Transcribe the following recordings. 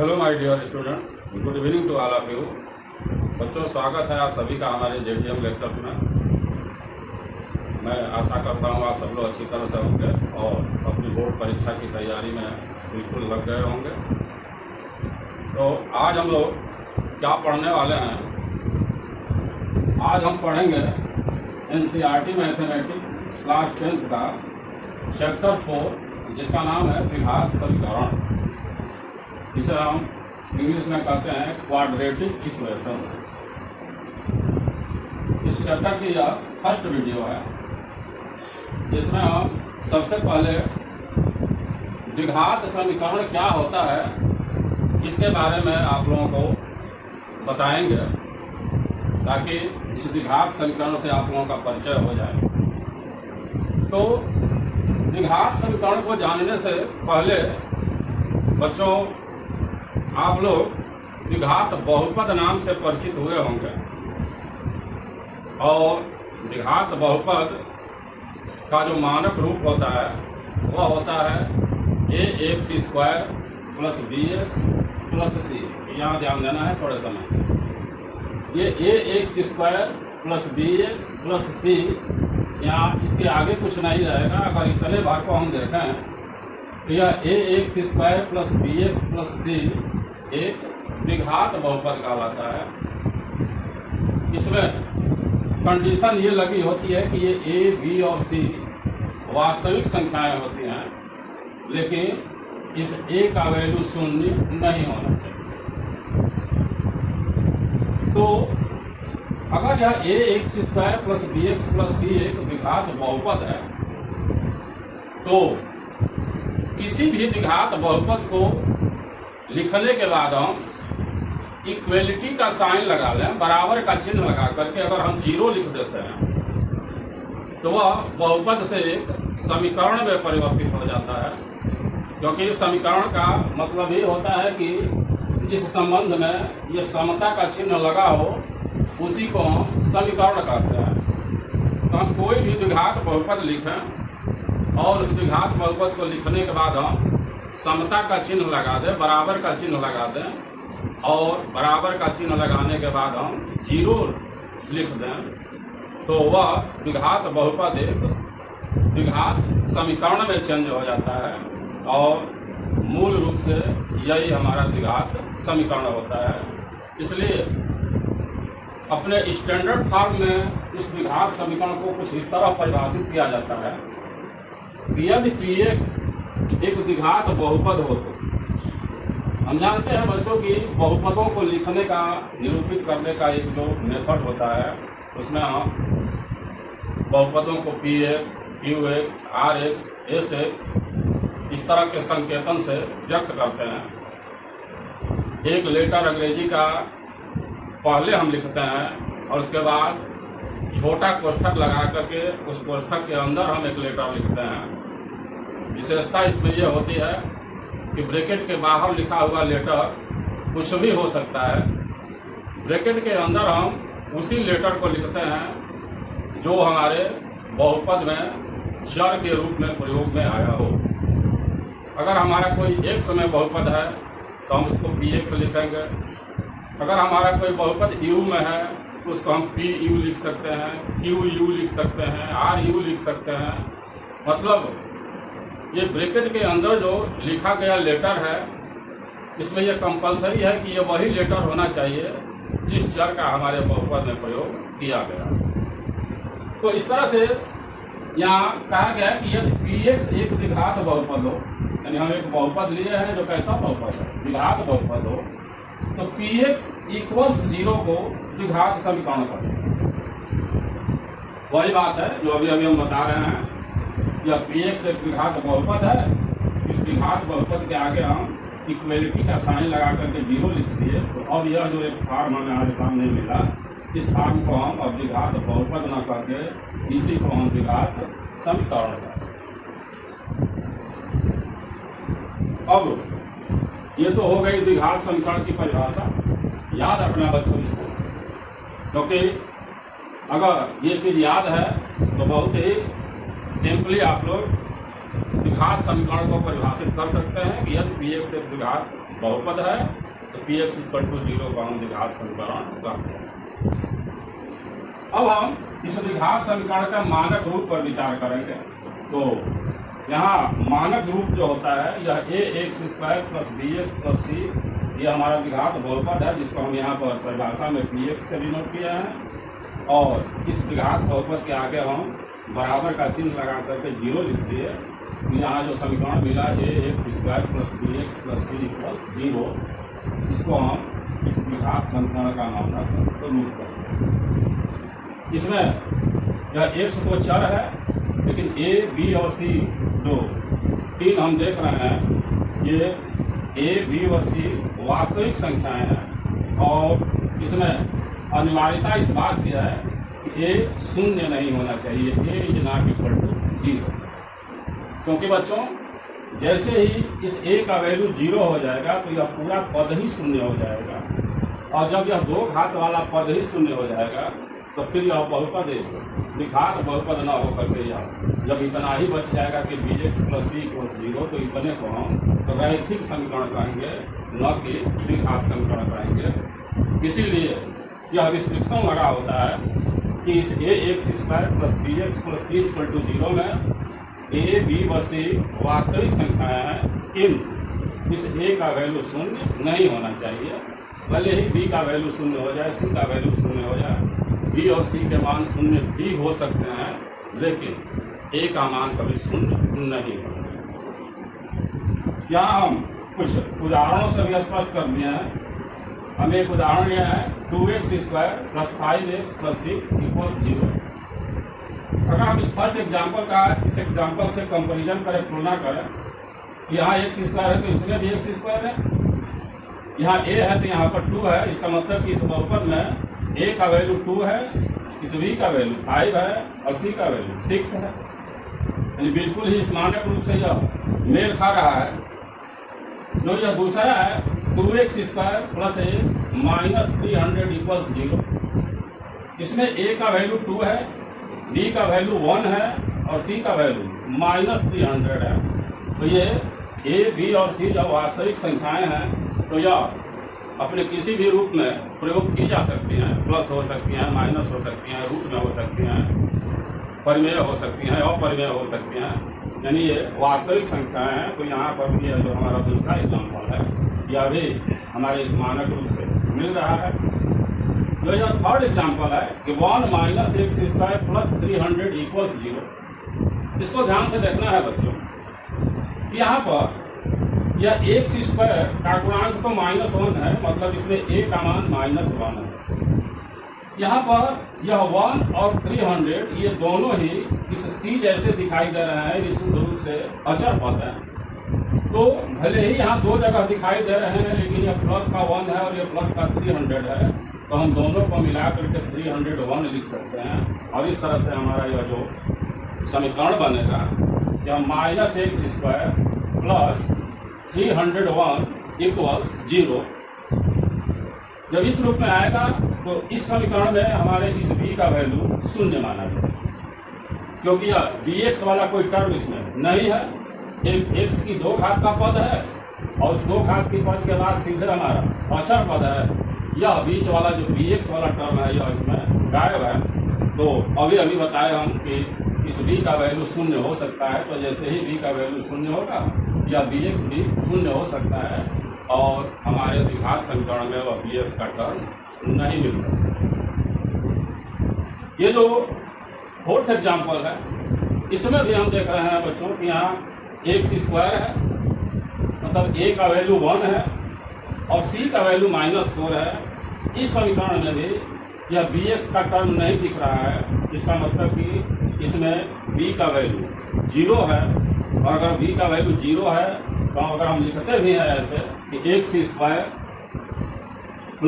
Hello my dear students, good evening to all of you. बच्चों, स्वागत है आप सभी का हमारे जेडीएम लेक्चर्स में। मैं आशा करता हूँ आप सब लोग अच्छी तरह से होंगे और अपनी बोर्ड परीक्षा की तैयारी में बिल्कुल लग गए होंगे। तो आज हम लोग क्या पढ़ने वाले हैं? आज हम पढ़ेंगे एनसीईआरटी मैथमेटिक्स क्लास 10th का चैप्टर 4, जिसका नाम है द्विघात समीकरण। इसे हम इंग्लिश में कहते हैं क्वाड्रेटिक इक्वेशंस। इस चैप्टर की यह फर्स्ट वीडियो है, जिसमें हम सबसे पहले द्विघात समीकरण क्या होता है इसके बारे में आप लोगों को बताएंगे, ताकि इस द्विघात समीकरण से आप लोगों का परिचय हो जाए। तो द्विघात समीकरण को जानने से पहले बच्चों, आप लोग द्विघात बहुपद नाम से परिचित हुए होंगे। और द्विघात बहुपद का जो मानक रूप होता है वह होता है ax² + bx + c। यहाँ ध्यान देना है थोड़े समय। ये ax² + bx + c, यहाँ इसके आगे कुछ नहीं रहेगा। अगर इतने बार को हम देखें तो यह ax² + bx + c एक द्विघात बहुपद कहलाता है। इसमें कंडीशन ये लगी होती है कि ये a, b और c वास्तविक संख्याएं होती हैं, लेकिन इस a का वैल्यू 0 नहीं होना चाहिए। तो अगर यह ax² + bx + c एक द्विघात बहुपद है, तो किसी भी द्विघात बहुपद को लिखने के बाद हम इक्वलिटी का साइन लगा लें, बराबर का चिन्ह लगा करके अगर हम 0 लिख देते हैं तो वह बहुपद से एक समीकरण में परिवर्तित हो जाता है। क्योंकि समीकरण का मतलब ये होता है कि जिस संबंध में ये समता का चिन्ह लगा हो उसी को हम समीकरण कहते हैं। तो हम कोई भी द्विघात बहुपद लिखें और उस द्विघात बहुपद को लिखने के बाद हम समता का चिन्ह लगा दें, बराबर का चिन्ह लगा दें, और बराबर का चिन्ह लगाने के बाद हम 0 लिख दें, तो वह द्विघात बहुपद एक द्विघात समीकरण में चेंज हो जाता है। और मूल रूप से यही हमारा द्विघात समीकरण होता है। इसलिए अपने स्टैंडर्ड फॉर्म में इस द्विघात समीकरण को कुछ इस तरह परिभाषित किया जाता है कि यदि px एक द्विघात बहुपद हो तो हम जानते हैं बच्चों की बहुपदों को लिखने का, निरूपित करने का एक जो मेथड होता है, उसमें हम बहुपदों को px, qx, rx, sx इस तरह के संकेतन से व्यक्त करते हैं। एक लेटर अंग्रेजी का पहले हम लिखते हैं और उसके बाद छोटा कोष्ठक लगा करके उस कोष्ठक के अंदर हम एक लेटर लिखते हैं। विशेषता इसमें यह होती है कि ब्रैकेट के बाहर लिखा हुआ लेटर कुछ भी हो सकता है। ब्रैकेट के अंदर हम उसी लेटर को लिखते हैं जो हमारे बहुपद में चर के रूप में प्रयोग में आया हो। अगर हमारा कोई एक समय बहुपद है तो हम उसको px लिखेंगे। अगर हमारा कोई बहुपद u में है तो उसको हम pu लिख सकते हैं, qu लिख सकते हैं, ru लिख सकते हैं। मतलब ये ब्रैकेट के अंदर जो लिखा गया लेटर है, इसमें यह कंपलसरी है कि यह वही लेटर होना चाहिए जिस चर का हमारे बहुपद में प्रयोग किया गया। तो इस तरह से यहाँ कहा गया कि यदि px एक द्विघात बहुपद हो, यानी हम एक बहुपद लिए हैं जो कैसा बहुपद है, द्विघात बहुपद हो, तो px = 0 को द्विघात समीकरण कहते हैं। वही बात है जो अभी हम बता रहे हैं। यह px एक द्विघात बहुपद है। इस द्विघात बहुपद के आगे हम इक्वलिटी का साइन लगा करके 0 लिख दिए। तो अब यह जो एक फॉर्म हमें हमारे सामने मिला, इस फॉर्म को हम अब द्विघात बहुपद न करके इसी को हम द्विघात समीकरण कहते हैं। अब ये तो हो गई द्विघात समीकरण की परिभाषा। याद रखना बच्चों इसको, क्योंकि अगर ये चीज़ याद है तो बहुत ही सिंपली आप लोग द्विघात समीकरण को परिभाषित कर सकते हैं कि यदि px एक द्विघात बहुपद है तो px = 0 को हम द्विघात समीकरण कहते हैं। अब हम इस द्विघात समीकरण का मानक रूप पर विचार करेंगे। तो यहाँ मानक रूप जो होता है यह ax² + bx + c, यह हमारा द्विघात बहुपद है जिसको हम यहाँ पर परिभाषा में px से डिनोट किया है, और इस द्विघात बहुपद के आगे हम बराबर का चिन्ह लगा करके 0 लिख दिए। यहाँ जो समीकरण मिला ax² + bx + c = 0, इसको हम इस द्विघात समीकरण का मानक रूप करते हैं। इसमें यह x तो चर है, लेकिन a, b और c जो तीन हम देख रहे हैं, ये a, b और c वास्तविक संख्याएं हैं, और इसमें अनिवार्यता इस बात की है कि a शून्य नहीं होना चाहिए, a ≠ 0। क्योंकि बच्चों जैसे ही इस a का वैल्यू 0 हो जाएगा तो यह पूरा पद ही शून्य हो जाएगा, और जब यह दो घात वाला पद ही शून्य हो जाएगा तो फिर यह बहुपद द्विघात बहुपद न होकर के यह जब इतना ही बच जाएगा कि bx + c = 0, तो इतने को हम रैखिक समीकरण कहेंगे, न कि द्विघात समीकरण कहेंगे। इसीलिए यह रिस्ट्रिक्शन लगा होता है कि इस ax² + bx + c = 0 में a, b व c वास्तविक संख्याएं हैं, किंतु इस a का वैल्यू शून्य नहीं होना चाहिए। भले ही b का वैल्यू शून्य हो जाए, c का वैल्यू शून्य हो जाए, b और c के मान शून्य भी हो सकते हैं, लेकिन a का मान कभी शून्य नहीं होना चाहिए। यहाँ हम कुछ उदाहरणों से भी स्पष्ट कर दिए हैं। हमें एक उदाहरण लिया है 2x² + 5x + 6 = 0। अगर हम इस फर्स्ट एग्जाम्पल का इस एग्जाम्पल से कंपैरिजन करें, तुलना करें, यहाँ x² है तो इसमें भी x² है, यहाँ a है तो यहाँ पर 2 है। इसका मतलब कि इस बहुपद में a का वैल्यू 2 है, इस b का वैल्यू 5 है और c का वैल्यू 6 है। यानी बिल्कुल ही इस मानक रूप से यह मेल खा रहा है। जो यह दूसरा है 2x² + x - 300 = 0, इसमें a का वैल्यू 2 है, b का वैल्यू 1 है और c का वैल्यू -300 है। तो ये a, b और c जब वास्तविक संख्याएं हैं तो यह अपने किसी भी रूप में प्रयोग की जा सकती हैं। प्लस हो सकती हैं, माइनस हो सकती हैं, रूट में हो सकती हैं, परिमेय हो सकती हैं, अपरिमेय हो सकती हैं, यानी ये वास्तविक संख्याएं हैं। तो यहाँ पर भी जो हमारा दूसरा एग्जाम्पल है यह भी हमारे इस मानक रूप से मिल रहा है। जो यह थर्ड एग्जाम्पल है कि 1 - x² + 300 = 0, इसको ध्यान से देखना है बच्चों। यहाँ पर यह x² का गुणांक तो -1 है, मतलब इसमें a का मान -1 है। यहाँ पर यह 1 और 300 ये दोनों ही इस c जैसे दिखाई दे रहे हैं, विशुद्ध रूप से अचर पद है। तो भले ही यहाँ दो जगह दिखाई दे रहे हैं, लेकिन यह प्लस का 1 है और यह प्लस का 300 है, तो हम दोनों को मिला करके 301 लिख सकते हैं। और इस तरह से हमारा यह जो समीकरण बनेगा यह -x² + 301 = 0। जब इस रूप में आएगा तो इस समीकरण में हमारे इस b का वैल्यू शून्य माना जाएगा, क्योंकि यह bx वाला कोई टर्म इसमें नहीं है। एक x की 2 घात का पद है और उस 2 घात के पद के बाद सीधे हमारा अचर पद है। यह बीच वाला जो bx वाला टर्म है यह इसमें गायब है। तो अभी बताए हम कि इस b का वैल्यू शून्य हो सकता है। तो जैसे ही b का वैल्यू शून्य होगा या bx भी शून्य हो सकता है, और हमारे द्विघात समीकरण में वह bx का टर्म नहीं मिल सकता। ये जो फोर्थ एग्जाम्पल है इसमें भी हम देख रहे हैं बच्चों कि यहाँ x² है, मतलब a का वैल्यू 1 है और c का वैल्यू -4 है। इस समीकरण में भी यह bx का टर्म नहीं दिख रहा है। इसका मतलब कि इसमें b का वैल्यू 0 है, और अगर b का वैल्यू 0 है तो अगर हम लिखते भी हैं ऐसे कि x² +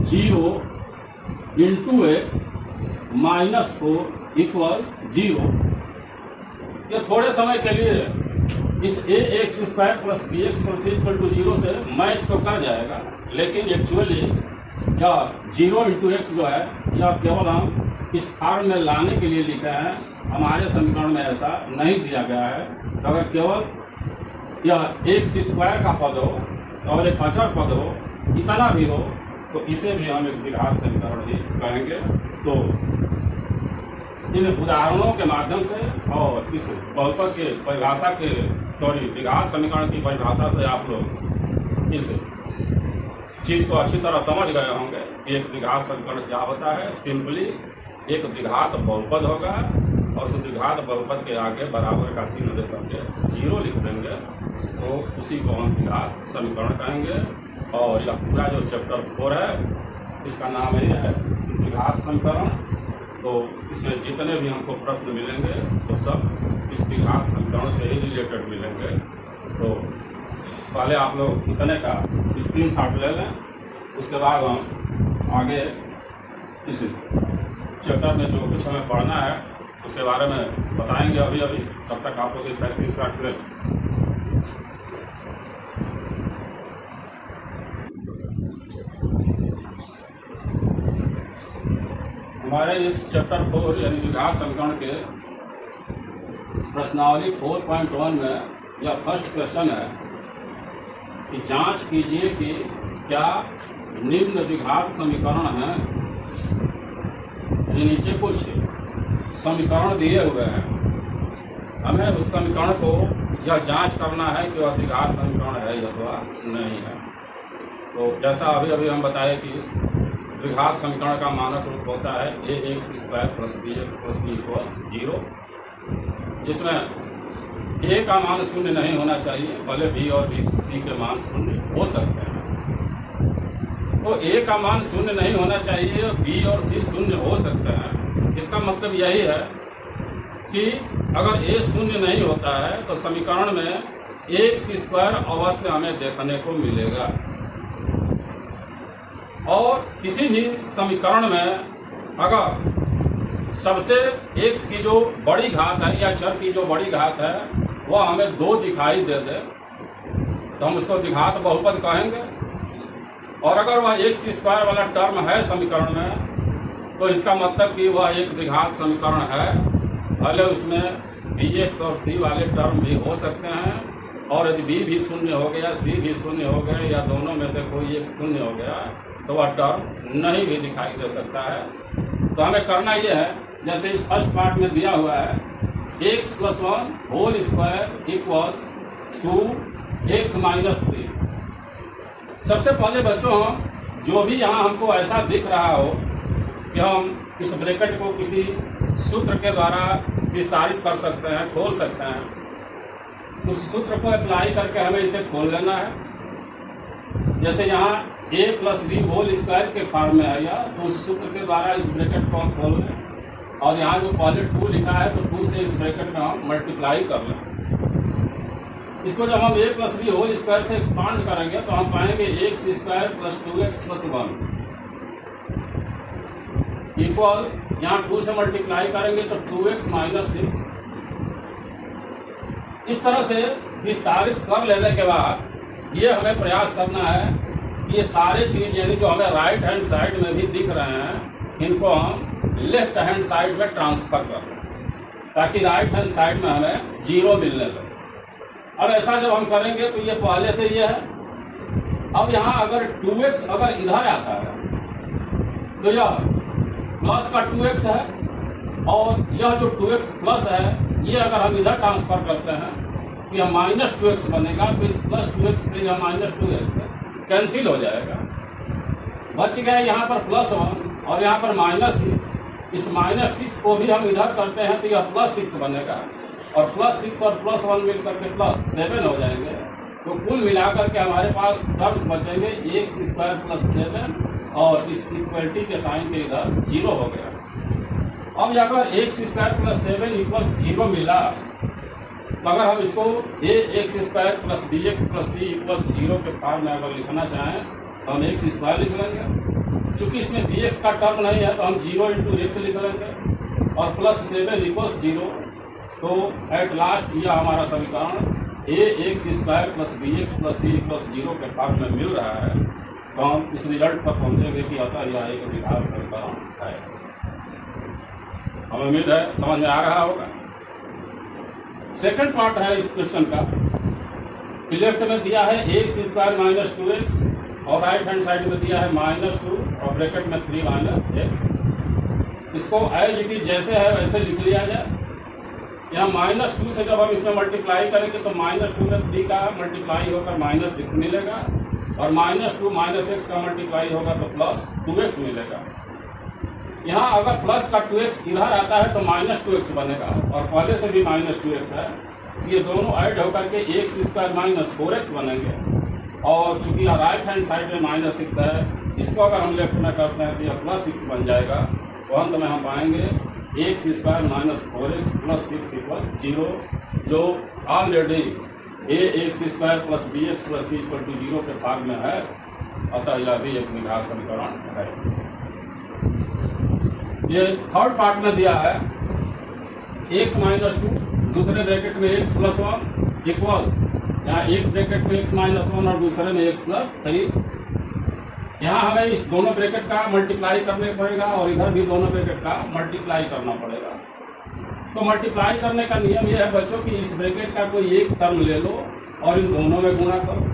0 × x -4 = 0, ये थोड़े समय के लिए इस ax² + bx + c = 0 से मैच तो कर जाएगा, लेकिन एक्चुअली यह 0 × x जो है यह केवल हम इस फॉर्म में लाने के लिए लिखे हैं हमारे समीकरण में ऐसा नहीं दिया गया है। तो अगर केवल यह एक सी स्क्वायर का पद हो और एक अचर पद हो, इतना भी हो, तो इसे भी हम एक द्विघात समीकरण ही कहेंगे। तो इन उदाहरणों के माध्यम से और इस बहुपद के परिभाषा के द्विघात समीकरण की परिभाषा से आप लोग इस चीज को अच्छी तरह समझ गए होंगे कि एक द्विघात समीकरण क्या होता है। सिंपली एक द्विघात बहुपद होगा और उस द्विघात बहुपद के आगे बराबर का चिन्ह दे करके 0 लिख देंगे, तो उसी को हम द्विघात समीकरण कहेंगे। और यह पूरा जो चैप्टर 4 है इसका नाम ही है द्विघात समीकरण। तो इसमें जितने भी हमको प्रश्न मिलेंगे तो सब इस द्विघात समीकरण से ही रिलेटेड मिलेंगे। तो पहले आप लोग इतने का स्क्रीनशॉट ले लें, उसके बाद हम आगे इस चैप्टर में जो कुछ हमें पढ़ना है उसके बारे में बताएंगे अभी। तब तक आप लोग इसका स्क्रीनशॉट लें। हमारे इस चैप्टर 4 यानी द्विघात समीकरण के प्रश्नावली 4.1 में यह फर्स्ट क्वेश्चन है कि जांच कीजिए कि क्या निम्न द्विघात समीकरण हैं। नीचे कुछ समीकरण दिए हुए हैं, हमें उस समीकरण को यह जांच करना है कि वह द्विघात समीकरण है अथवा नहीं है। तो जैसा अभी हम बताए कि द्विघात समीकरण का मानक रूप होता है ax² + bx + c = 0, जिसमें a का मान शून्य नहीं होना चाहिए, भले b और c के मान शून्य हो सकते हैं। तो a का मान शून्य नहीं होना चाहिए, b और c शून्य हो सकते हैं। इसका मतलब यही है कि अगर a शून्य नहीं होता है तो समीकरण में ax² अवश्य हमें देखने को मिलेगा। और किसी भी समीकरण में अगर सबसे x की जो बड़ी घात है या चर की जो बड़ी घात है वह हमें 2 दिखाई दे दे तो हम उसको द्विघात बहुपद कहेंगे। और अगर वह x² वाला टर्म है समीकरण में तो इसका मतलब कि वह एक द्विघात समीकरण है, भले उसमें bx और c वाले टर्म भी हो सकते हैं। और यदि b भी शून्य हो गया, c भी शून्य हो गया या दोनों में से कोई एक शून्य हो गया तो वह टर्म नहीं भी दिखाई दे सकता है। तो हमें करना यह है, जैसे इस फर्स्ट पार्ट में दिया हुआ है x + 1 whole square equals to x - 3। सबसे पहले बच्चों हम जो भी यहाँ हमको ऐसा दिख रहा हो कि हम इस ब्रैकेट को किसी सूत्र के द्वारा विस्तारित कर सकते हैं, खोल सकते हैं, उस सूत्र को अप्लाई करके हमें इसे खोल लेना है। जैसे यहाँ a + b होल स्क्वायर के फॉर्म में है या तो उस सूत्र के द्वारा इस ब्रैकेट को हम खोल लें और यहाँ जो पहले 2 लिखा है तो 2 से इस ब्रैकेट में हम मल्टीप्लाई कर लें। इसको जब हम a + b होल स्क्वायर से एक्सपांड करेंगे तो हम पाएंगे x² + 2x + 1 इक्वल्स, यहाँ 2 से मल्टीप्लाई करेंगे तो 2x - 6। इस तरह से विस्तारित कर लेने के बाद ये हमें प्रयास करना है कि ये सारे चीज़ यानी जो हमें राइट हैंड साइड में भी दिख रहे हैं इनको हम लेफ्ट हैंड साइड में ट्रांसफर कर दें ताकि राइट हैंड साइड में हमें 0 मिलने लगे। अब ऐसा जब हम करेंगे तो ये पहले से ये है। अब यहाँ अगर 2x अगर इधर आता है तो यह प्लस का 2x है और यह जो 2x प्लस है ये अगर हम इधर ट्रांसफर करते हैं तो यह -2x बनेगा। तो इस +2x से यह -2x कैंसिल हो जाएगा, बच गया यहाँ पर +1 और यहाँ पर -6। इस -6 को भी हम इधर करते हैं तो यह +6 बनेगा और +6 और +1 मिल करके +7 हो जाएंगे। तो कुल मिलाकर के हमारे पास टर्म्स बचेंगे x² + 7 और इस इक्वलिटी के साइन के इधर 0 हो गया। अब अगर x² + 7 = 0 मिला तो अगर हम इसको ax² + bx + c = 0 के फॉर्म में अगर लिखना चाहें तो हम x² लिख लेंगे। चूँकि इसमें bx का टर्म नहीं है तो हम 0 × x लिख लेंगे और +7 = 0। तो एट लास्ट यह हमारा समीकरण ax² + bx + c = 0 के फॉर्म में मिल रहा है। तो हम इस रिजल्ट पर पहुँचेंगे कि अतः यह एक द्विघात समीकरण है। हमें उम्मीद है समझ में आ रहा होगा। सेकंड पार्ट है इस क्वेश्चन का, लेफ्ट में दिया है एक्स स्क्वायर माइनस 2x और राइट हैंड साइड में दिया है -2 और ब्रैकेट में 3 माइनस एक्स। इसको एज इट इज जैसे है वैसे लिख लिया जाए। यहाँ -2 से जब हम इसमें मल्टीप्लाई करेंगे तो -2 में 3 का मल्टीप्लाई होकर -6 मिलेगा और -2 - x का मल्टीप्लाई होगा तो +2x मिलेगा। यहाँ अगर प्लस का 2x इधर आता है तो -2x बनेगा और पहले से भी -2x है, ये दोनों ऐड होकर के एक्स स्क्वायर माइनस 4x बनेंगे। और चूंकि राइट हैंड साइड में -6 है, इसको अगर हम लेफ्ट में करते हैं तो यह +6 बन जाएगा। तो अंत में हम पाएंगे एक्स स्क्वायर माइनस 4x + 6 = 0, जो already ax square plus bx plus c = 0 के फॉर्म में है। अतः यह भी एक विघात समीकरण है। ये थर्ड पार्ट में दिया है x - 2 दूसरे ब्रैकेट में x + 1 इक्वल्स, यहाँ एक ब्रैकेट में x - 1 और दूसरे में x + 3। यहाँ हमें इस दोनों ब्रैकेट का मल्टीप्लाई करने पड़ेगा और इधर भी दोनों ब्रैकेट का मल्टीप्लाई करना पड़ेगा। तो मल्टीप्लाई करने का नियम यह है बच्चों कि इस ब्रैकेट का कोई एक टर्म ले लो और इन दोनों में गुणा करो,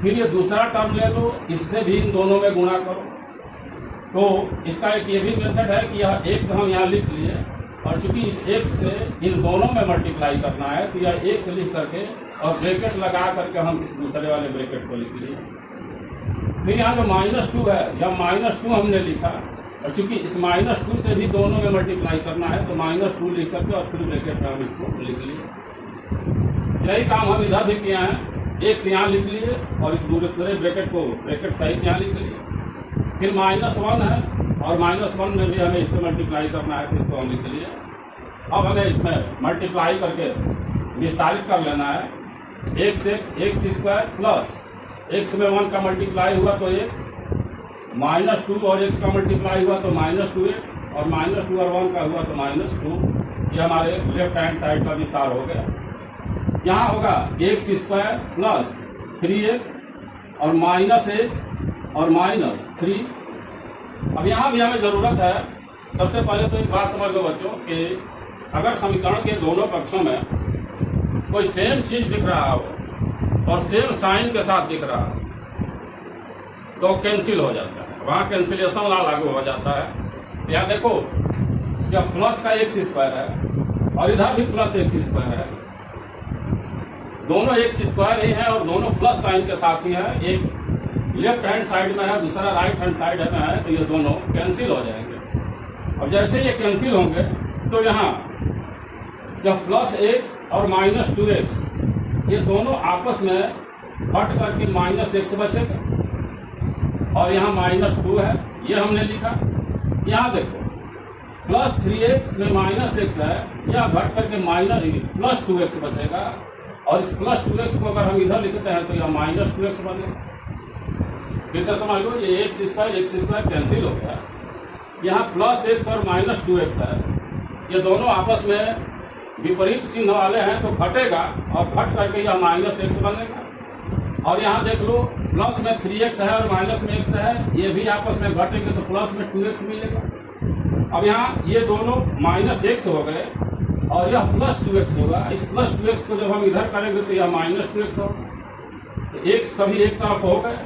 फिर ये दूसरा टर्म ले लो, इससे भी इन दोनों में गुणा करो। तो इसका एक ये भी मेथड है कि यह x हम यहाँ लिख लिए और चूंकि इस x से इन दोनों में मल्टीप्लाई करना है तो यह x लिख करके और ब्रैकेट लगा करके हम इस दूसरे वाले ब्रैकेट को लिख लिए। फिर यहाँ जो -2 है, यह -2 हमने लिखा और चूंकि इस -2 से भी दोनों में मल्टीप्लाई करना है तो -2 लिख करके और फिर ब्रैकेट में हम इसको लिख लिए। यही काम हम इधर भी किए हैं, x यहाँ लिख लिए और इस दूसरे ब्रैकेट को ब्रैकेट सहित यहाँ लिख लिए। फिर -1 है और -1 में भी हमें इससे मल्टीप्लाई करना है तो इसको हम लिख लिए। अब हमें इसमें मल्टीप्लाई करके विस्तारित कर लेना है। x स्क्वायर प्लस x में 1 का मल्टीप्लाई हुआ तो x, -2 और x का मल्टीप्लाई हुआ तो -2x और -2 और 1 का हुआ तो -2। ये हमारे लेफ्ट हैंड साइड का विस्तार हो गया। यहाँ होगा x स्क्वायर प्लस 3x और -x और -3। अब यहाँ भी हमें जरूरत है, सबसे पहले तो एक बात समझ लो बच्चों कि अगर समीकरण के दोनों पक्षों में कोई सेम चीज दिख रहा हो और सेम साइन के साथ दिख रहा हो तो कैंसिल हो जाता है, वहाँ कैंसिलेशन लॉ लागू हो जाता है। यहाँ देखो जब प्लस का x स्क्वायर है और इधर भी प्लस x स्क्वायर है, दोनों x स्क्वायर ही है और दोनों प्लस साइन के साथ ही है। एक लेफ्ट हैंड साइड में है, दूसरा राइट हैंड साइड में है, तो ये दोनों कैंसिल हो जाएंगे। और जैसे ये कैंसिल होंगे तो यहाँ जब +x और -2x ये दोनों आपस में घट करके -x बचेगा और यहाँ -2 है, ये हमने लिखा। यहाँ देखो +3x में -x है, यह घट करके +2x बचेगा और इस +2x को अगर हम इधर लिखते हैं तो यह -2x बनेगा। फिर से समझ लो, ये x स्क्वायर कैंसिल हो गया। यहाँ +x और -2x है, ये दोनों आपस में विपरीत चिन्ह वाले हैं तो घटेगा और घट करके यह -x बनेगा। और यहाँ देख लो प्लस में 3x है और माइनस में x है, ये भी आपस में घटेंगे तो प्लस में 2x मिलेगा। अब यहाँ ये दोनों -x हो गए और यह +2x होगा। इस +2x को जब हम इधर करेंगे तो यह -2x होगा। तो x सभी एक तरफ हो गए।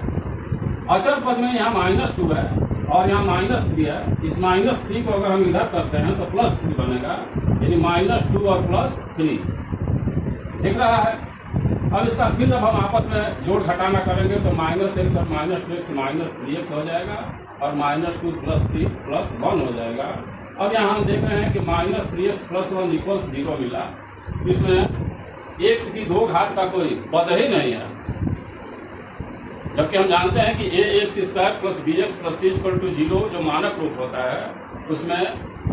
अचर पद में यहाँ -2 है और यहाँ -3 है। इस -3 को अगर हम इधर करते हैं तो +3 बनेगा, यानी -2 और +3 दिख रहा है। अब इसका फिर जब हम आपस में जोड़ घटाना करेंगे तो -x और -2x -3x हो जाएगा और -2 + 3 + 1 हो जाएगा। अब यहाँ हम देख रहे हैं कि -3x + 1 = 0 मिला। इसमें x की 2 घात का कोई पद ही नहीं है, जबकि हम जानते हैं कि ax स्क्वायर + bx + c = 0 जो मानक रूप होता है उसमें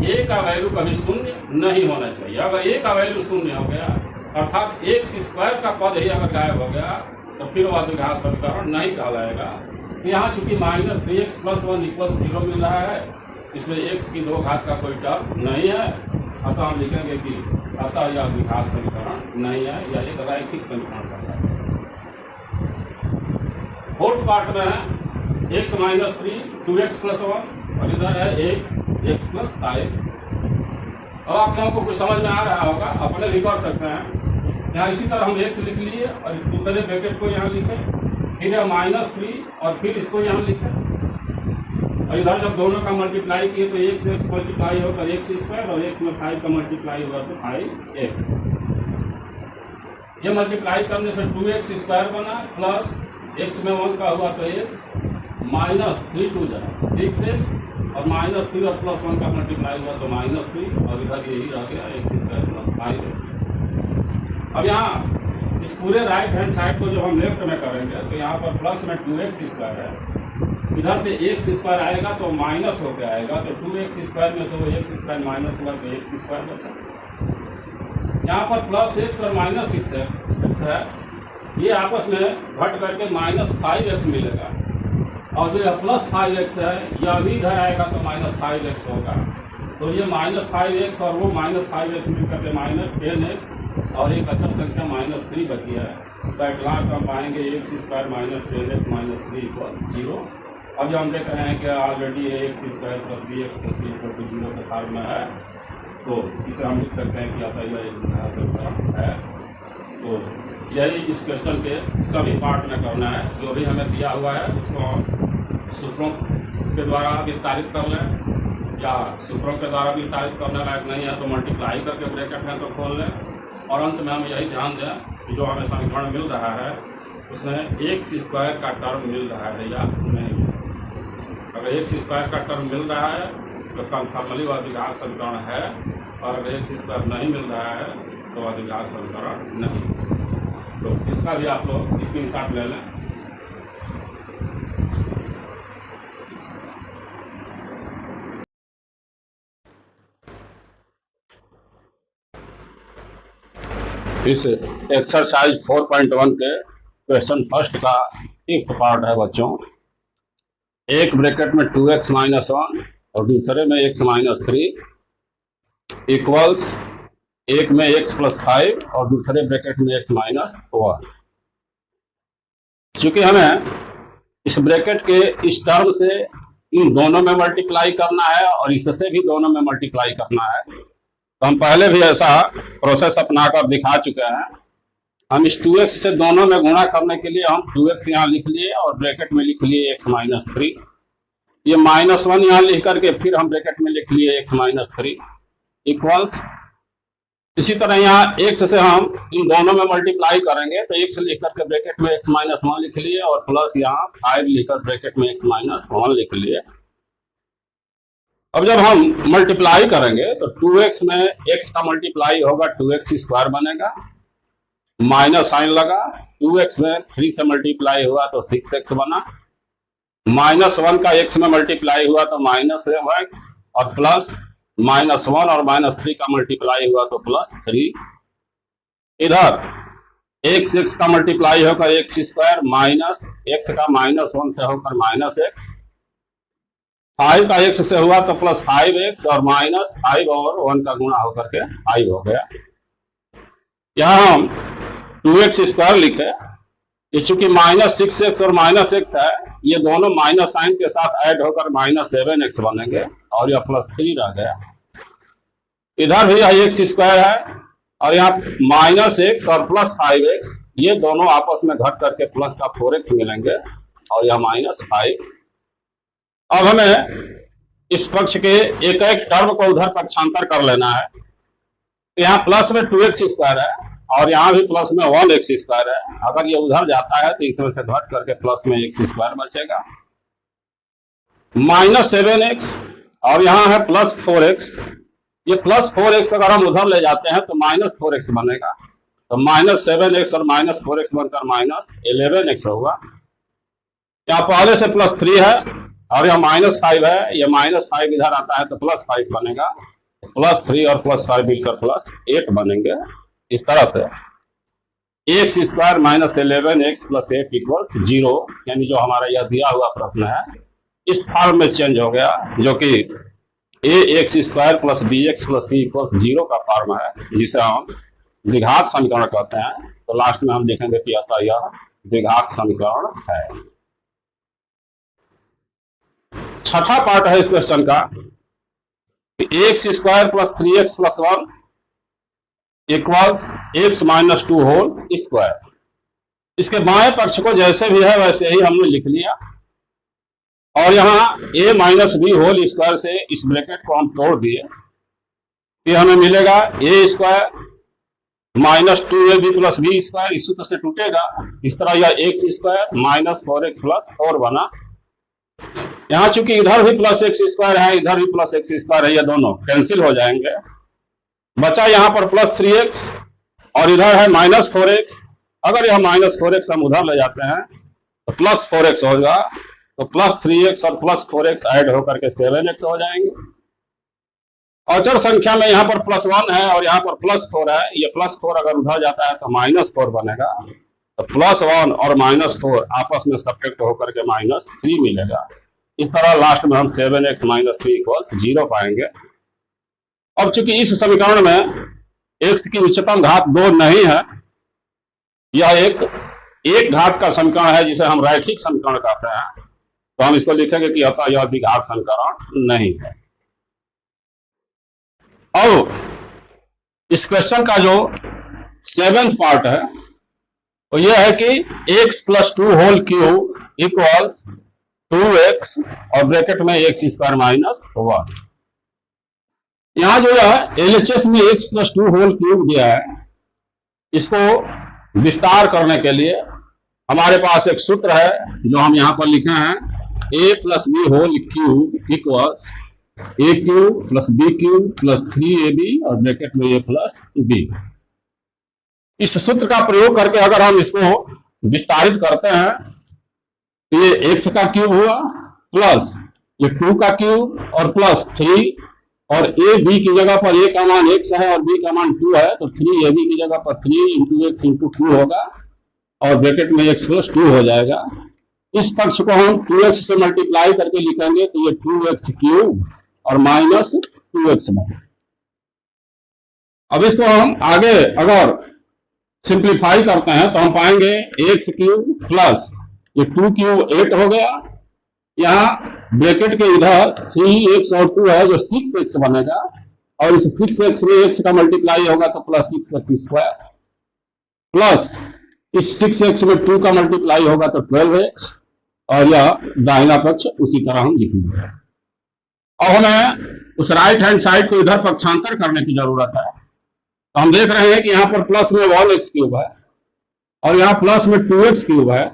a का वैल्यू कभी शून्य नहीं होना चाहिए। अगर a का वैल्यू शून्य हो गया अर्थात x स्क्वायर का पद ही अगर गायब हो गया तो फिर वह द्विघात समीकरण नहीं कहलाएगा। तो यहाँ चूंकि -3x + 1 = 0 मिल रहा है, इसमें x की 2 घात का कोई टर्म नहीं है, अतः हम लिखेंगे कि अतः यह द्विघात समीकरण नहीं है, यह एक रैखिक समीकरण कहता है। फोर्थ पार्ट में है x - 3 2x + 1 और इधर है x + 5। अब आप लोगों को कुछ समझ में आ रहा होगा, अपने भी कर सकते हैं। यहाँ इसी तरह हम x लिख लिए और इस दूसरे ब्रैकेट को यहाँ लिखे, फिर -3 और फिर इसको यहाँ लिखे, और इधर जब दोनों का मल्टीप्लाई किए तो x x मल्टीप्लाई होकर x² और x में 5 का मल्टीप्लाई होगा तो 5x। ये मल्टीप्लाई करने से 2x² बना, प्लस x में 1 का हुआ तो x, -3 2 जा 6x, और -3 और +1 का मल्टीप्लाई हुआ तो -3, और इधर यही रह गया x² + 5x। अब यहाँ इस पूरे राइट हैंड साइड को जब हम लेफ्ट में करेंगे तो यहाँ पर प्लस में 2x² है, इधर से x² आएगा तो माइनस होकर आएगा, तो 2x² में से वो x² माइनस हुआ तो x² बचा। यहाँ पर +x और -6x है, ये आपस में घट करके -5x मिलेगा, और जो +5x है यह भी इधर आएगा तो -5x होगा, तो ये -5x और वो -5x मिलकर के -10x और एक अचर संख्या -3 बची है। तो एट लास्ट हम पाएंगे x² -10x -3 = 0। अब जो हम देख रहे हैं कि ऑलरेडी x² + bx + c = 0 के फॉर्म में है, तो इसे हम लिख सकते हैं कि अतः एक विधायक समीकरण है। तो यही इस क्वेश्चन के सभी पार्ट में करना है, जो भी हमें दिया हुआ है उसको सूत्रों के द्वारा विस्तारित कर लें, या सूत्रों के द्वारा विस्तारित करने लायक नहीं है तो मल्टीप्लाई करके ब्रैकेट है तो खोल लें, और अंत में हम यही ध्यान दें कि जो हमें समीकरण मिल रहा है उसमें x² का टर्म मिल रहा है या नहीं। अगर x² का टर्म मिल रहा है तो कन्फर्मली वह द्विघात समीकरण है, और अगर x² नहीं मिल रहा है तो वह द्विघात समीकरण नहीं। तो इसका भी आप लोग स्क्रीनशॉट ले लें। इस एक्सरसाइज 4.1 के क्वेश्चन फर्स्ट का 5th पार्ट है बच्चों। एक ब्रैकेट में 2x - 1 और दूसरे में x - 3 इक्वल्स एक में x + 5 और दूसरे ब्रैकेट में x - 1। चूंकि हमें इस ब्रैकेट के इस टर्म से इन दोनों में मल्टीप्लाई करना है और इससे भी दोनों में मल्टीप्लाई करना है, तो हम पहले भी ऐसा प्रोसेस अपनाकर दिखा चुके हैं। हम इस 2x से दोनों में गुणा करने के लिए हम 2x यहाँ लिख लिए और ब्रैकेट में लिख लिए x - 3। ये -1 यहाँ लिख करके फिर हम ब्रैकेट में लिख लिए x - 3 इक्वल्स। इसी तरह यहाँ x से हम इन दोनों में मल्टीप्लाई करेंगे तो x लिख करके ब्रैकेट में x - 1 लिख लिए, और प्लस यहाँ 5 लिखकर ब्रैकेट में x - 1 लिख लिए। अब जब हम मल्टीप्लाई करेंगे तो 2x में x का मल्टीप्लाई होगा 2x² बनेगा, माइनस साइन लगा, 2x में 3 से मल्टीप्लाई हुआ तो 6x बना, -1 का x में मल्टीप्लाई हुआ तो -x, और प्लस -1 और -3 का मल्टीप्लाई हुआ तो +3। इधर x का मल्टीप्लाई होकर x² माइनस x का -1 से होकर -x, 5 का x से हुआ तो +5x, और -5 और 1 का गुणा होकर के 5 हो गया। यहां हम 2x² लिखे, ये चूंकि -6x और -x है, ये दोनों माइनस साइन के साथ ऐड होकर -7x बनेंगे, और यह +3 रह गया। इधर भी यह x² है, और यहाँ -x और +5x, ये दोनों आपस में घट करके प्लस का 4x मिलेंगे, और यह -5। अब हमें इस पक्ष के एक एक टर्म को उधर पक्षांतर कर लेना है। तो यहाँ प्लस में 2x² है और यहाँ भी प्लस में 1x² है। अगर ये उधर जाता है तो इसमें से घट करके प्लस में x² बचेगा, -7x, और यहाँ है +4x। ये +4x अगर हम उधर ले जाते हैं तो -4x बनेगा, तो -7x और -4x बनकर -11x होगा। यहाँ पहले से +3 है और यह -5 है, यह -5 इधर आता है तो +5 बनेगा, +3 और +5 मिलकर +8 बनेंगे। इस तरह से x² -11x + 8 = 0, यानी जो हमारा यह दिया हुआ प्रश्न है इस फॉर्म में चेंज हो गया, जो कि ax² + bx + c = 0 का फॉर्म है, जिसे हम द्विघात समीकरण कहते हैं। तो लास्ट में हम देखेंगे कि अतः यह द्विघात समीकरण है। छठा पार्ट है इस क्वेश्चन का, x square plus 3x plus 1 equals x minus 2 whole square. इसके बाएं पक्ष को जैसे भी है वैसे ही हमने लिख लिया, और यहाँ a minus b whole square से इस ब्रैकेट को हम तोड़ दिए, फिर हमें मिलेगा a square minus 2ab plus b square, इस सूत्र से टूटेगा। इस तरह यह x square minus 4x plus 4 बना। यहाँ चूंकि इधर भी प्लस एक्स स्क्वायर है, इधर भी प्लस एक्स स्क्वायर है, ये दोनों कैंसिल हो जाएंगे। बचा यहाँ पर प्लस 3x और इधर है माइनस 4x। अगर यह माइनस 4x हम उधर ले जाते हैं तो प्लस 4x होगा, तो प्लस 3x और प्लस 4x ऐड होकर के 7x हो जाएंगे। अचर संख्या में यहाँ पर प्लस 1 है और यहाँ पर प्लस 4 है, ये प्लस 4 अगर उधर जाता है तो माइनस 4 बनेगा, तो प्लस 1 और माइनस 4 आपस में सब्ट्रैक्ट होकर के माइनस 3 मिलेगा। इस तरह लास्ट में हम 7x माइनस 3 इक्वल्स 0 पाएंगे। अब चूंकि इस समीकरण में x की उच्चतम घात 2 नहीं है, यह एक घात का समीकरण है जिसे हम रैखिक समीकरण कहते हैं, तो हम इसको लिखेंगे कि अतः यह द्विघात समीकरण नहीं है। अब इस क्वेश्चन का जो 7th पार्ट है वो यह है कि x plus 2 whole cube equals 2x और ब्रैकेट में x स्क्वायर माइनस 1। यहां जो है LHS में x प्लस 2 होल क्यूब दिया है, इसको विस्तार करने के लिए हमारे पास एक सूत्र है जो हम यहां पर लिखे हैं, a plus b whole cube equals a cube plus b cube plus 3ab और ब्रैकेट में a प्लस b। इस सूत्र का प्रयोग करके अगर हम इसको विस्तारित करते हैं तो ये x का क्यूब हुआ प्लस ये 2 का क्यूब और प्लस 3, और a b की जगह पर a का मान x है और b का मान 2 है, तो 3ab की जगह पर 3 इंटू एक्स इंटू 2 होगा और ब्रैकेट में x प्लस 2 हो जाएगा। इस पक्ष को हम 2x से मल्टीप्लाई करके लिखेंगे तो ये 2x क्यूब और माइनस 2x बने। अब इसको हम आगे अगर सिंप्लीफाई करते हैं तो हम पाएंगे x क्यूब प्लस ये 2 क्यूब 8 हो गया, यहाँ ब्रैकेट के इधर 3x और 2 है जो 6x बनेगा, और इस 6x में x का मल्टीप्लाई होगा तो प्लस 6x स्क्वायर, प्लस इस 6x में 2 का मल्टीप्लाई होगा तो 12x, और यह दाहिना पक्ष उसी तरह हम लिखेंगे। अब हमें उस राइट हैंड साइड को इधर पक्षांतर करने की जरूरत है, तो हम देख रहे हैं कि यहाँ पर प्लस में 1x क्यूब है और यहाँ प्लस में 2x क्यूब है।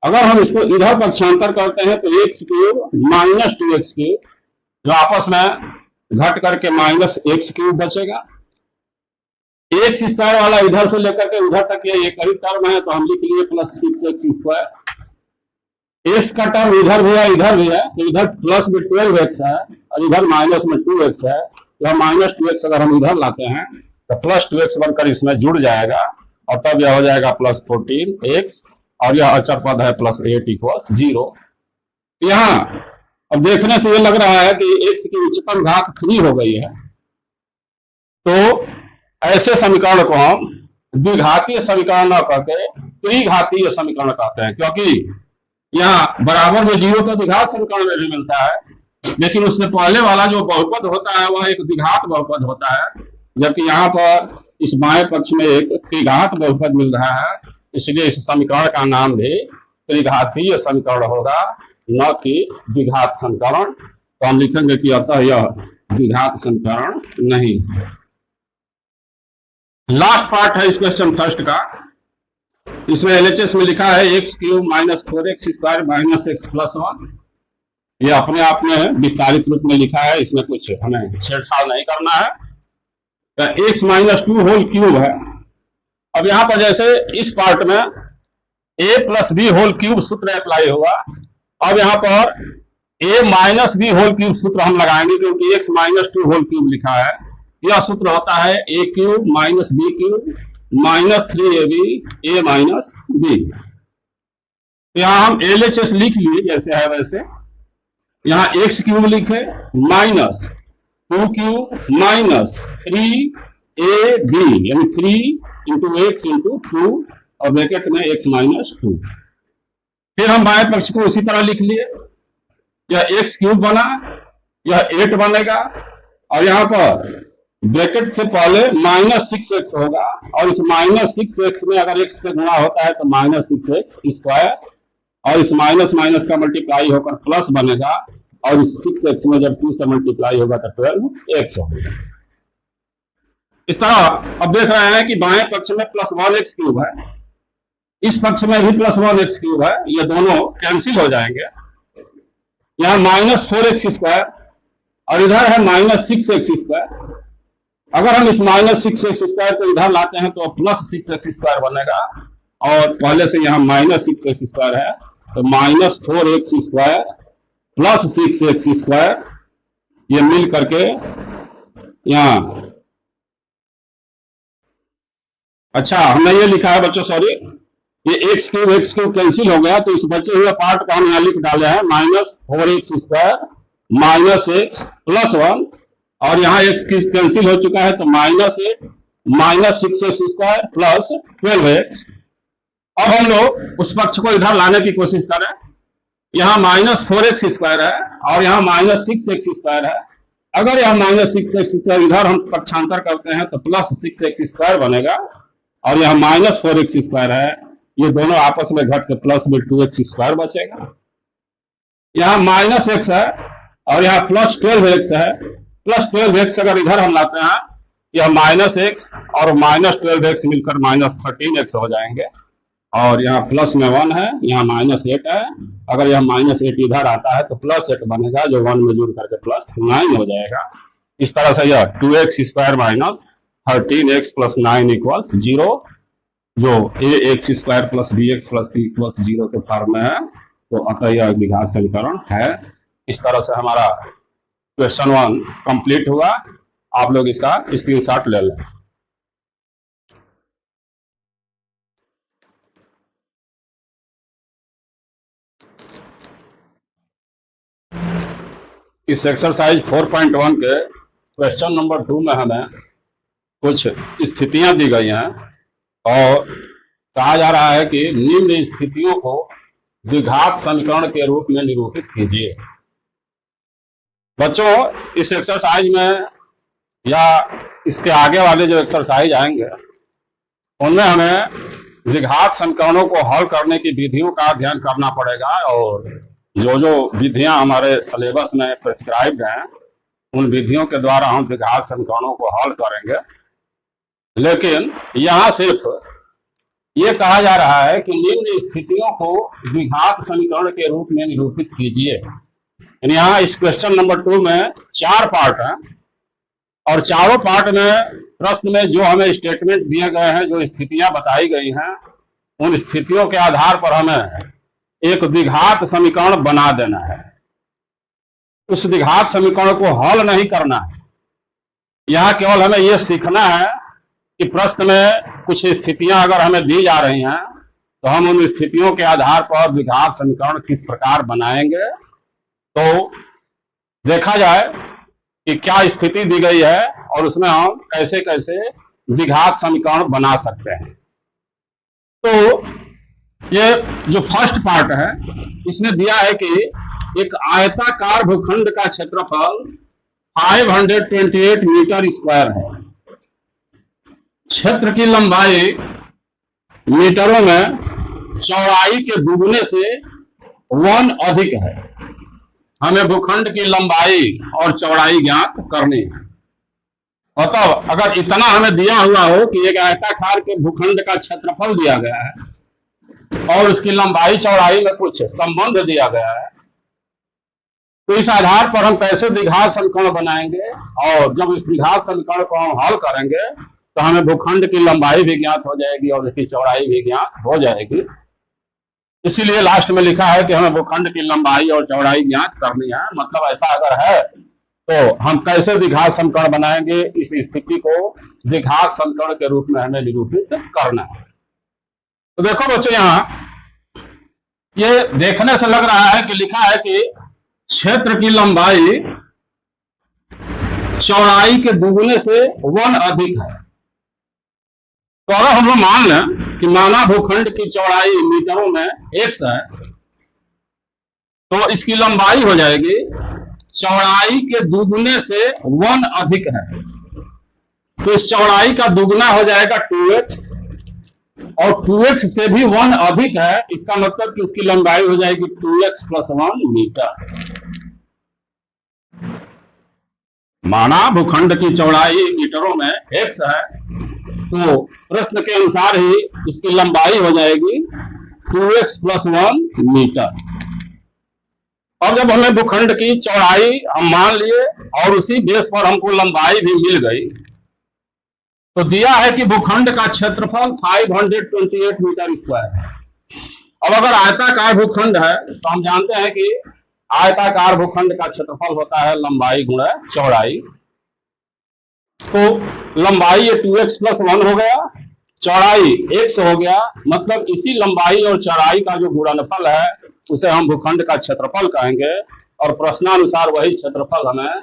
अगर हम इसको इधर पक्षांतर करते हैं तो x cube minus 2x cube जो आपस में घट करके माइनस x क्यूब बचेगा। x स्क्वायर वाला इधर से लेकर के उधर तक ये एक ही टर्म है, तो हम लिख लिए प्लस 6x स्क्वायर। x का टर्म इधर भी है इधर भी है, तो इधर प्लस में 12x है और इधर माइनस में 2x है, यह माइनस 2x अगर हम इधर लाते हैं तो प्लस 2x बनकर इसमें जुड़ जाएगा और तब यह हो जाएगा प्लस 14x, और यह अचर पद है प्लस 8 इक्वल्स 0। यहाँ अब देखने से यह लग रहा है कि x की उच्चतम घात 3 हो गई है, तो ऐसे समीकरण को हम द्विघातीय समीकरण न करके त्रिघातीय समीकरण कहते हैं, क्योंकि यहाँ बराबर में 0 तो द्विघात समीकरण में भी मिलता है, लेकिन उससे पहले वाला जो बहुपद होता है वह एक द्विघात बहुपद होता है, जबकि यहाँ पर इस बाएं पक्ष में एक त्रिघात बहुपद मिल रहा है, इसलिए इस समीकरण का नाम भी त्रिघातीय समीकरण होगा, न कि द्विघात समीकरण। तो हम लिखेंगे कि अतः यह द्विघात समीकरण नहीं है। लास्ट पार्ट है इस क्वेश्चन फर्स्ट का, इसमें LHS में लिखा है x cube minus 4x square minus x plus 1। ये अपने आप में विस्तारित रूप में लिखा है, इसमें कुछ हमें छेड़छाड़ नहीं करना है। x माइनस 2 होल क्यूब है। अब यहां पर जैसे इस पार्ट में a plus b whole cube सूत्र अप्लाई होगा, अब यहां पर a minus b whole cube सूत्र हम लगाएंगे, क्योंकि x माइनस 2 होल क्यूब लिखा है। यह सूत्र होता है a cube minus b cube minus 3ab a minus b। यहां हम LHS लिख लिए जैसे है वैसे, यहां x क्यूब लिखे माइनस 2 क्यूब माइनस 3ab यानी 3 इंटू एक्स इंटू 2 और ब्रैकेट में x माइनस 2। फिर हम बाएं पक्ष को उसी तरह लिख लिए, यह x क्यूब बना, यह 8 बनेगा और यहाँ पर ब्रैकेट से पहले -6x होगा, और इस -6x में अगर x से गुणा होता है तो -6x स्क्वायर, और इस माइनस माइनस का मल्टीप्लाई होकर प्लस बनेगा, और इस 6x में जब 2 से मल्टीप्लाई होगा तो 12x होगा। इस तरह अब देख रहे हैं कि बाएं पक्ष में +1x³ है, इस पक्ष में भी +1x³ है, ये दोनों कैंसिल हो जाएंगे। यहाँ -4x² और इधर है -6x²। अगर हम इस -6x² को इधर लाते हैं तो +6x² बनेगा, और पहले से यहाँ -6x² है तो -4x² प्लस 6x² ये मिल करके यहाँ, अच्छा हमने ये लिखा है बच्चों, सॉरी, ये x³ कैंसिल हो गया, तो इस बचे हुए पार्ट को हम यहाँ लिख डाले हैं -4x² -x + 1, और यहाँ एक कैंसिल हो चुका है तो -8 -6x² प्लस 12x। अब हम लोग उस पक्ष को इधर लाने की कोशिश करें, यहाँ -4x² है और यहाँ -6x² है। अगर यहाँ -6x² इधर हम पक्षांतर करते हैं तो +6x² बनेगा, और यहाँ -4x² है, ये दोनों आपस में घट के प्लस में 2x² बचेगा। यहाँ -x है और यहाँ +12x है, +12x अगर इधर हम लाते हैं, यह -x और -12x मिलकर -13x हो जाएंगे, और यहाँ प्लस में 1 है, यहाँ -8 है, अगर यह -8 इधर आता है तो +8 बनेगा, जो 1 में जुड़ करके +9 हो जाएगा। इस तरह से यह 2x² - 13x + 9 = 0, जो ax² + bx + c = 0 के फॉर्म में है, तो अतः यह द्विघात समीकरण है। इस तरह से हमारा क्वेश्चन 1 कंप्लीट हुआ। आप लोग इसका स्क्रीनशॉट ले लें। इस एक्सरसाइज 4.1 के क्वेश्चन नंबर 2 में हमें कुछ स्थितियां दी गई हैं, और कहा जा रहा है कि निम्न स्थितियों को द्विघात समीकरण के रूप में निरूपित कीजिए। बच्चों, इस एक्सरसाइज में या इसके आगे वाले जो एक्सरसाइज आएंगे उनमें हमें द्विघात समीकरणों को हल करने की विधियों का अध्ययन करना पड़ेगा, और जो विधियां हमारे सिलेबस में प्रिस्क्राइब्ड हैं उन विधियों के द्वारा हम द्विघात समीकरणों को हल करेंगे। लेकिन यहाँ सिर्फ ये कहा जा रहा है कि निम्न स्थितियों को द्विघात समीकरण के रूप में निरूपित कीजिए। यहाँ इस क्वेश्चन नंबर 2 में 4 पार्ट हैं, और चारों पार्ट में प्रश्न में जो हमें स्टेटमेंट दिए गए हैं, जो स्थितियां बताई गई हैं, उन स्थितियों के आधार पर हमें एक द्विघात समीकरण बना देना है। उस द्विघात समीकरण को हल नहीं करना है। यहाँ केवल हमें यह सीखना है कि प्रश्न में कुछ स्थितियां अगर हमें दी जा रही हैं तो हम उन स्थितियों के आधार पर द्विघात समीकरण किस प्रकार बनाएंगे। तो देखा जाए कि क्या स्थिति दी गई है और उसमें हम कैसे कैसे द्विघात समीकरण बना सकते हैं। तो ये जो फर्स्ट पार्ट है, इसने दिया है कि एक आयताकार भूखंड का क्षेत्रफल 528 मीटर स्क्वायर है। क्षेत्र की लंबाई मीटरों में चौड़ाई के दुगने से 1 अधिक है। हमें भूखंड की लंबाई और चौड़ाई ज्ञात करनी है। मतलब अगर इतना हमें दिया हुआ हो कि एक आयताकार के भूखंड का क्षेत्रफल दिया गया है और उसकी लंबाई चौड़ाई में कुछ संबंध दिया गया है, तो इस आधार पर हम कैसे द्विघात समीकरण बनाएंगे, और जब इस द्विघात समीकरण को हम हल करेंगे तो हमें भूखंड की लंबाई भी ज्ञात हो जाएगी और उसकी चौड़ाई भी ज्ञात हो जाएगी। इसीलिए लास्ट में लिखा है कि हमें भूखंड की लंबाई और चौड़ाई ज्ञात करनी है। मतलब ऐसा अगर है तो हम कैसे द्विघात समीकरण बनाएंगे, इस स्थिति को द्विघात समीकरण के रूप में हमें निरूपित करना है। तो देखो बच्चों, यहाँ ये देखने से लग रहा है कि लिखा है कि क्षेत्र की लंबाई चौड़ाई के दुगने से 1 अधिक है। तो अगर हम लोग मान लें कि माना भूखंड की चौड़ाई मीटरों में x है, तो इसकी लंबाई हो जाएगी चौड़ाई के दुगने से 1 अधिक है, तो इस चौड़ाई का दुगना हो जाएगा 2x, और 2x से भी 1 अधिक है, इसका मतलब कि उसकी लंबाई हो जाएगी 2x + 1 मीटर। माना भूखंड की चौड़ाई मीटरों में x है, तो प्रश्न के अनुसार ही इसकी लंबाई हो जाएगी 2x + 1 मीटर। अब जब हमें भूखंड की चौड़ाई हम मान लिए और उसी बेस पर हमको लंबाई भी मिल गई, तो दिया है कि भूखंड का क्षेत्रफल 528 मीटर स्क्वायर है। अब अगर आयताकार भूखंड है तो हम जानते हैं कि आयताकार भूखंड का क्षेत्रफल होता है लंबाई गुणा चौड़ाई। तो लंबाई ये 2x + 1 हो गया, चौड़ाई x हो गया, मतलब इसी लंबाई और चौड़ाई का जो गुणनफल है उसे हम भूखंड का क्षेत्रफल कहेंगे, और प्रश्नानुसार वही क्षेत्रफल हमें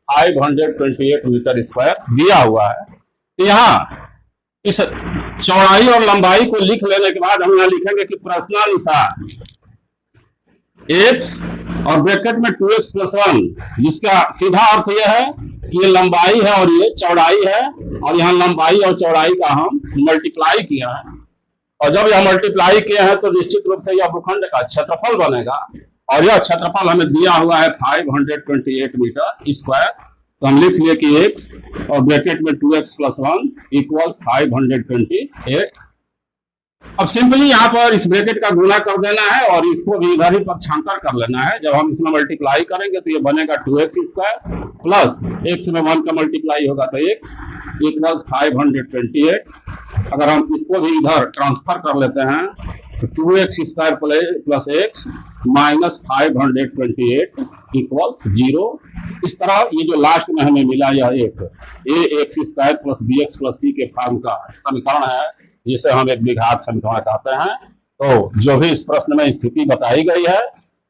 528 मीटर स्क्वायर दिया हुआ है। तो यहाँ इस चौड़ाई और लंबाई को लिख लेने के बाद हम यहाँ लिखेंगे कि प्रश्नानुसार x और ब्रैकेट में 2x + 1, जिसका सीधा अर्थ यह है कि ये लंबाई है और ये चौड़ाई है, और यहाँ लंबाई और चौड़ाई का हम मल्टीप्लाई किया है, और जब यह मल्टीप्लाई किए हैं तो निश्चित रूप से यह भूखंड का क्षेत्रफल बनेगा, और यह क्षेत्रफल हमें दिया हुआ है 528 मीटर स्क्वायर। तो हम लिख लिए कि x और ब्रैकेट में 2x + 1 = 528। अब सिंपली यहाँ पर इस ब्रैकेट का गुणा कर देना है और इसको भी इधर ही पक्षांतर कर लेना है। जब हम इसमें मल्टीप्लाई करेंगे तो ये बनेगा 2x² प्लस x में 1 का मल्टीप्लाई होगा तो x = 528। अगर हम इसको भी इधर ट्रांसफर कर लेते हैं तो 2x² + x - 528 = 0। इस तरह ये जो लास्ट में हमें मिला यह ax² + bx + c के फॉर्म का समीकरण है, जिसे हम एक द्विघात समीकरण कहते हैं। तो जो भी इस प्रश्न में स्थिति बताई गई है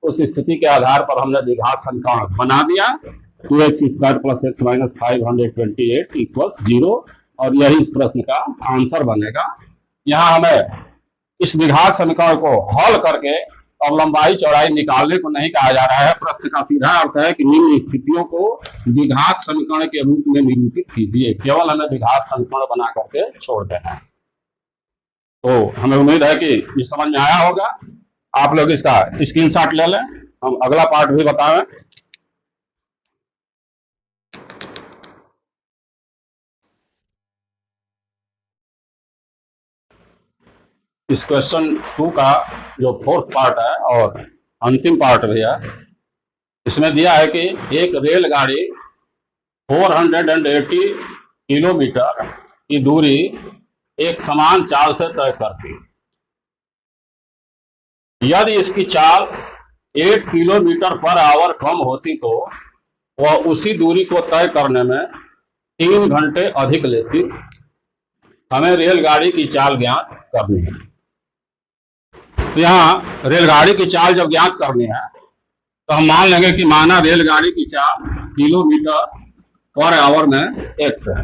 उस स्थिति के आधार पर हमने द्विघात समीकरण बना दिया। 2x² + x - 528 = 0, और यही इस प्रश्न का आंसर बनेगा। यहाँ हमें इस द्विघात समीकरण को हल करके अब लंबाई चौड़ाई निकालने को नहीं कहा जा रहा है। प्रश्न का सीधा अर्थ है कि निम्न स्थितियों को द्विघात समीकरण के रूप में निरूपित कीजिए, केवल हमें द्विघात समीकरण बना करके छोड़ देना है। तो हमें उम्मीद है कि ये समझ में आया होगा। आप लोग इसका स्क्रीनशॉट ले लें, हम अगला पार्ट भी बताएं। इस क्वेश्चन 2 का जो 4th पार्ट है और अंतिम पार्ट भी है, इसमें दिया है कि एक रेलगाड़ी 480 किलोमीटर की दूरी एक समान चाल से तय करती। यदि इसकी चाल 8 किलोमीटर/आवर कम होती तो वह उसी दूरी को तय करने में 3 घंटे अधिक लेती। हमें रेलगाड़ी की चाल ज्ञात करनी है। तो यहाँ रेलगाड़ी की चाल जब ज्ञात करनी है तो हम मान लेंगे कि माना रेलगाड़ी की चाल किलोमीटर/आवर में x है।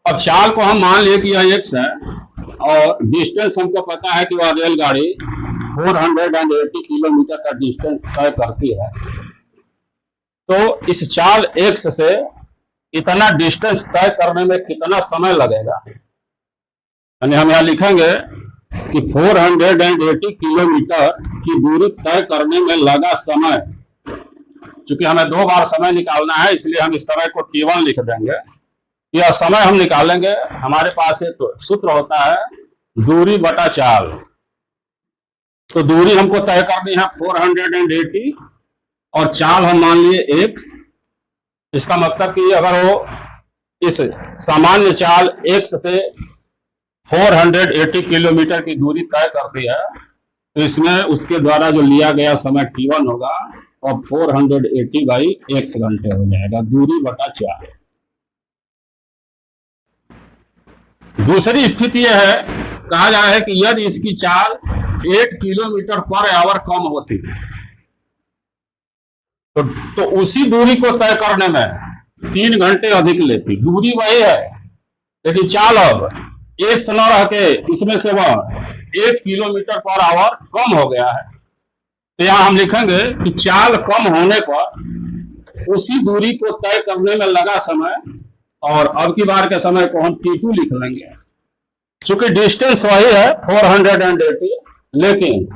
अब चाल को हम मान लिए कि यह x है और डिस्टेंस हमको पता है कि वह रेलगाड़ी 480 किलोमीटर का डिस्टेंस तय करती है। तो इस चाल x से इतना डिस्टेंस तय करने में कितना समय लगेगा, यानी हम यहाँ लिखेंगे कि 480 किलोमीटर की दूरी तय करने में लगा समय। चूंकि हमें 2 बार समय निकालना है इसलिए हम इस समय को t1 लिख देंगे। यह समय हम निकालेंगे, हमारे पास एक सूत्र होता है दूरी बटा चाल। तो दूरी हमको तय करनी है 480 और चाल हम मान लिए x। इसका मतलब कि अगर वो इस सामान्य चाल x से 480 किलोमीटर की दूरी तय करती है तो इसमें उसके द्वारा जो लिया गया समय t1 होगा और 480/x घंटे हो जाएगा, दूरी बटा चाल। दूसरी स्थिति यह है, कहा जा रहा है कि यदि इसकी चाल 8 किलोमीटर/आवर कम होती तो उसी दूरी को तय करने में 3 घंटे अधिक लेती। दूरी वही है लेकिन चाल अब 1 से न रह के इसमें से वह 8 किलोमीटर/आवर कम हो गया है। तो यहाँ हम लिखेंगे कि चाल कम होने पर उसी दूरी को तय करने में लगा समय, और अब की बार के समय को हम T2 लिख लेंगे। चूंकि डिस्टेंस वही है 480, लेकिन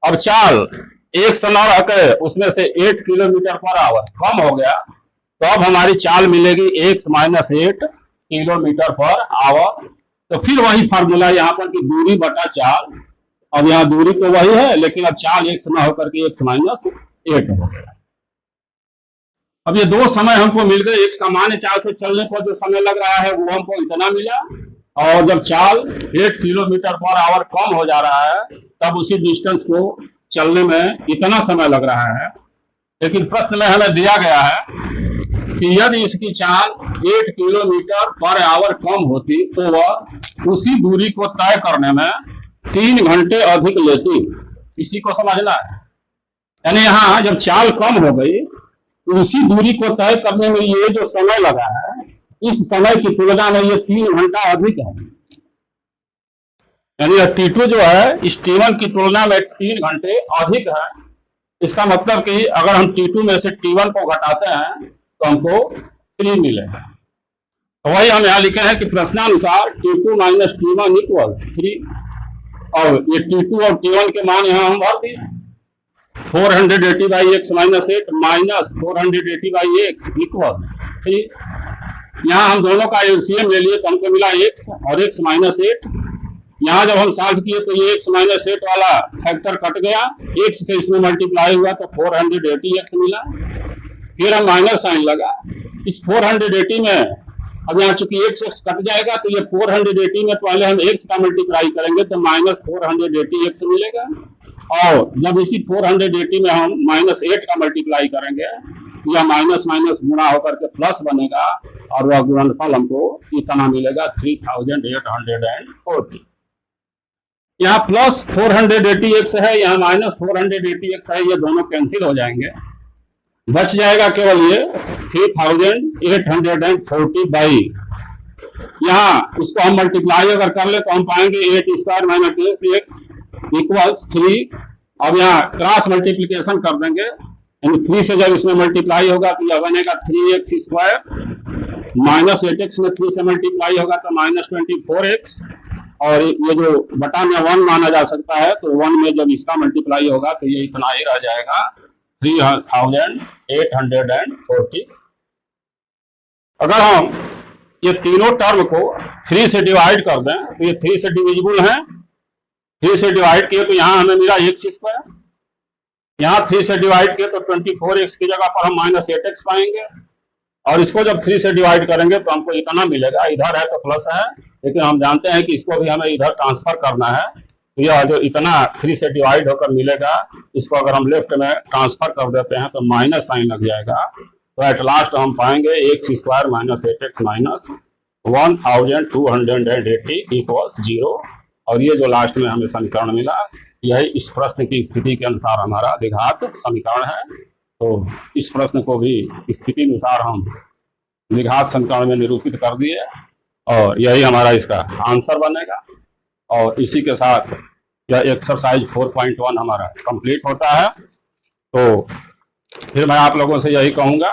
अब चाल एक समय रह के उसमें से 8 किलोमीटर पर आवर कम हो गया, तो अब हमारी चाल मिलेगी x - 8 किलोमीटर पर आवर। तो फिर वही फार्मूला यहाँ पर कि दूरी बटा चाल। अब यहाँ दूरी तो वही है, लेकिन अब चाल x न होकर के x - 8 हो गया। अब ये दो समय हमको मिल गए। एक सामान्य चाल से चलने पर जो समय लग रहा है वो हमको इतना मिला, और जब चाल 8 किलोमीटर पर आवर कम हो जा रहा है तब उसी डिस्टेंस को चलने में इतना समय लग रहा है। लेकिन प्रश्न में हमें दिया गया है कि यदि इसकी चाल 8 किलोमीटर पर आवर कम होती तो वह उसी दूरी को तय करने में 3 घंटे अधिक लेती। इसी को समझना है। यानी यहाँ जब चाल कम हो गई तो उसी दूरी को तय करने में ये जो समय लगा है, इस समय की तुलना में ये 3 घंटा अधिक है। यानी T2 जो है इस T1 की तुलना में 3 घंटे अधिक है। इसका मतलब कि अगर हम T2 में से T1 को घटाते हैं तो हमको 3 मिलेगा। तो वही हम यहाँ लिखे हैं कि प्रश्नानुसार T2 - T1 = 3, और ये T2 और T1 के मान यहाँ हम भर दिए। 480/x - 8 minus 480/x = 3। यहाँ हम दोनों का एलसीएम ले लिए तो हमको मिला x और x - 8। यहाँ जब हम सॉल्व किए तो ये x - 8 वाला फैक्टर कट गया, x से इसमें मल्टीप्लाई हुआ तो 480x मिला। फिर हम माइनस साइन लगा इस 480 में। अब यहाँ चूंकि x कट जाएगा तो ये 480 में पहले हम x का मल्टीप्लाई करेंगे तो -480x मिलेगा, और जब इसी 480 में हम -8 का मल्टीप्लाई करेंगे तो यह माइनस माइनस गुणा होकर के प्लस बनेगा, और वह गुणनफल हमको इतना मिलेगा 3840। यहाँ प्लस 480x है, यहाँ -480x है, ये दोनों कैंसिल हो जाएंगे। बच जाएगा केवल ये 3840 यहाँ इसको हम मल्टीप्लाई अगर कर ले तो हम पाएंगे 8² - 8x = 3। अब यहाँ क्रॉस मल्टीप्लीकेशन कर देंगे, यानी 3 से जब इसमें मल्टीप्लाई होगा तो यह बनेगा 3x² -8x में 3 से मल्टीप्लाई होगा तो -24x, और ये जो बटा में 1 माना जा सकता है तो 1 में जब इसका मल्टीप्लाई होगा तो ये इतना ही रह जाएगा 3840। अगर हम ये तीनों टर्म को 3 से डिवाइड कर दें तो ये 3 से डिविजिबल है। 3 से डिवाइड किए तो यहाँ हमें मिला x², यहाँ 3 से डिवाइड किए तो 24x की जगह पर हम -8x पाएंगे, और इसको जब 3 से डिवाइड करेंगे तो हमको इतना मिलेगा। इधर है तो प्लस है, लेकिन हम जानते हैं कि इसको भी हमें इधर ट्रांसफर करना है, तो यह जो इतना 3 से डिवाइड होकर मिलेगा इसको अगर हम लेफ्ट में ट्रांसफर कर देते हैं तो माइनस साइन लग जाएगा। तो एट लास्ट हम पाएंगे x² - 8x - 1280 = 0, और ये जो लास्ट में हमें समीकरण मिला यही इस प्रश्न की स्थिति के अनुसार हमारा द्विघात समीकरण है। तो इस प्रश्न को भी स्थिति अनुसार हम द्विघात समीकरण में निरूपित कर दिए, और यही हमारा इसका आंसर बनेगा। और इसी के साथ यह एक्सरसाइज 4.1 हमारा कंप्लीट होता है। तो फिर मैं आप लोगों से यही कहूँगा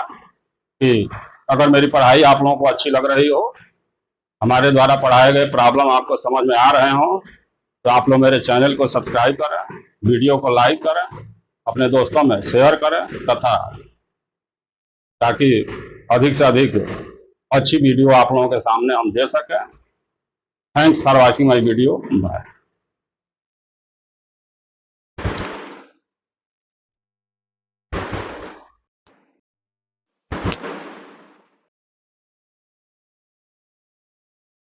कि अगर मेरी पढ़ाई आप लोगों को अच्छी लग रही हो, हमारे द्वारा पढ़ाए गए प्रॉब्लम आपको समझ में आ रहे हो, तो आप लोग मेरे चैनल को सब्सक्राइब करें, वीडियो को लाइक करें, अपने दोस्तों में शेयर करें, तथा ताकि अधिक से अधिक अच्छी वीडियो आप लोगों के सामने हम दे सकें। Thanks for watching my video. Bye.